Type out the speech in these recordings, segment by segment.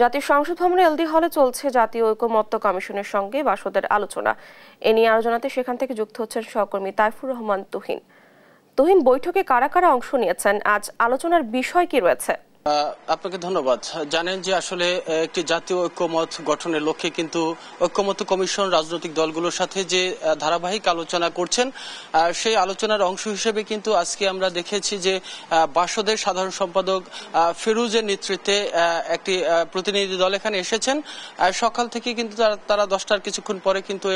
জাতীয় সংসদ ভবনে এলডি হলে চলছে জাতীয় ঐকমত্য কমিশনের সঙ্গে বাসদের আলোচনা। এ নিয়ে আলোচনাতে সেখান থেকে যুক্ত হচ্ছেন সহকর্মী তাইফুর রহমান তুহিন। বৈঠকে কারা কারা অংশ নিয়েছেন, আজ আলোচনার বিষয় কি রয়েছে? আপনাকে ধন্যবাদ। জানেন যে আসলে একটি জাতীয় ঐক্যমত গঠনের লক্ষ্যে কিন্তু ঐক্যমত্য কমিশন রাজনৈতিক দলগুলোর সাথে যে ধারাবাহিক আলোচনা করছেন, সেই আলোচনার অংশ হিসেবে কিন্তু আজকে আমরা দেখেছি যে বাসদের সাধারণ সম্পাদক ফিরুজের নেতৃত্বে একটি প্রতিনিধি দল এখানে এসেছেন। সকাল থেকে কিন্তু তারা 10টার কিছুক্ষণ পরে কিন্তু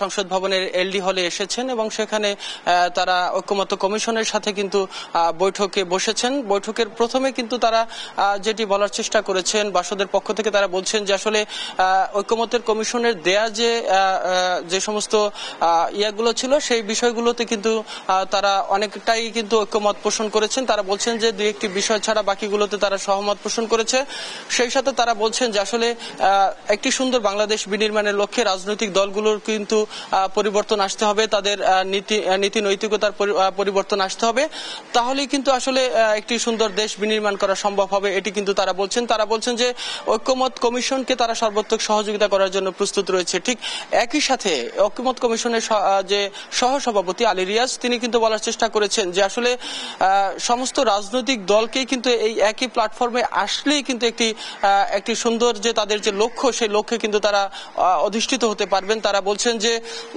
সংসদ ভবনের এলডি হলে এসেছেন এবং সেখানে তারা ঐক্যমত্য কমিশনের সাথে কিন্তু বৈঠকে বসেছেন। বৈঠকের প্রথমে কিন্তু তারা যেটি বলার চেষ্টা করেছেন, বাসদের পক্ষ থেকে তারা বলছেন যে আসলে ঐকমত্যের কমিশনের দেয়া যে সমস্ত ইয়াগুলো ছিল সেই বিষয়গুলোতে কিন্তু তারা অনেকটাই কিন্তু ঐক্যমত পোষণ করেছেন। তারা বলছেন যে দুই একটি বিষয় ছাড়া বাকিগুলোতে তারা সহমত পোষণ করেছে। সেই সাথে তারা বলছেন যে আসলে একটি সুন্দর বাংলাদেশ বিনির্মাণের লক্ষ্যে রাজনৈতিক দলগুলোর কিন্তু পরিবর্তন আসতে হবে, তাদের নীতি নৈতিকতার পরিবর্তন আসতে হবে, তাহলেই কিন্তু আসলে একটি সুন্দর দেশ বিনির্মাণ করা সম্ভব হবে, এটি কিন্তু তারা বলছেন। তারা বলছেন যে ঐক্যমত কমিশনকে তারা সর্বাত্মক সহযোগিতা করার জন্য প্রস্তুত রয়েছে। ঠিক একই সাথে ঐক্যমত কমিশনের যে সহসভাপতি আলী রিয়াজ, তিনি কিন্তু বলার চেষ্টা করেছেন যে আসলে সমস্ত রাজনৈতিক দলকেই কিন্তু এই একই প্ল্যাটফর্মে আসলেই কিন্তু একটি সুন্দর যে তাদের যে লক্ষ্য, সেই লক্ষ্যে কিন্তু তারা অধিষ্ঠিত হতে পারবেন। তারা বলছেন যে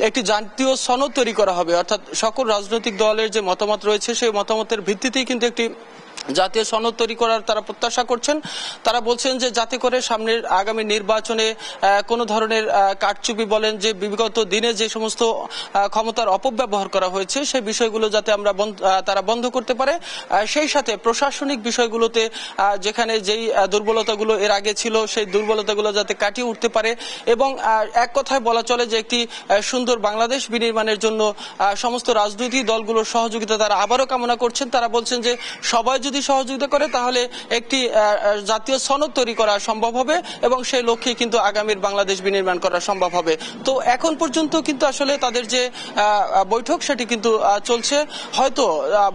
একটি জাতীয় সনদ তৈরি করা হবে, অর্থাৎ সকল রাজনৈতিক দলের যে মতামত রয়েছে সেই মতামতের ভিত্তিতেই কিন্তু একটি জাতীয় সনদ তৈরি করার তারা প্রত্যাশা করছেন। তারা বলছেন যে যাতে করে সামনের আগামী নির্বাচনে কোনো ধরনের কারচুপি বলেন, যে বিগত দিনে যে সমস্ত ক্ষমতার অপব্যবহার করা হয়েছে সেই বিষয়গুলো যাতে তারা বন্ধ করতে পারে। সেই সাথে প্রশাসনিক বিষয়গুলোতে যেখানে যেই দুর্বলতাগুলো এর আগে ছিল সেই দুর্বলতাগুলো যাতে কাটিয়ে উঠতে পারে এবং এক কথায় বলা চলে যে একটি সুন্দর বাংলাদেশ বিনির্মাণের জন্য সমস্ত রাজনৈতিক দলগুলোর সহযোগিতা তারা আবারও কামনা করছেন। তারা বলছেন যে সবাই যদি সহযোগিতা করে তাহলে একটি জাতীয় সনদ তৈরি করা সম্ভব হবে এবং সেই লক্ষ্যে কিন্তু আগামীর বাংলাদেশ বিনির্মাণ করা সম্ভব হবে। তো এখন পর্যন্ত কিন্তু আসলে তাদের যে বৈঠক সেটি কিন্তু চলছে। হয়তো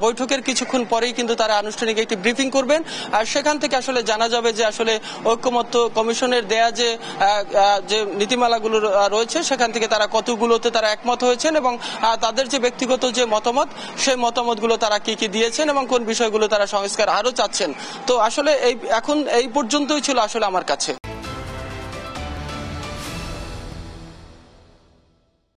বৈঠকের কিছুক্ষণ পরেই কিন্তু তারা আনুষ্ঠানিক একটি ব্রিফিং করবেন আর সেখান থেকে আসলে জানা যাবে যে আসলে ঐক্যমত্য কমিশনের দেয়া যে নীতিমালাগুলো রয়েছে সেখান থেকে তারা কতগুলোতে তারা একমত হয়েছেন এবং তাদের যে ব্যক্তিগত যে মতামত সেই মতামতগুলো তারা কি কি দিয়েছেন এবং কোন বিষয়গুলো তারা সংস্কার আরো চাচ্ছেন। তো আসলে এখন এই পর্যন্তই ছিল আসলে আমার কাছে।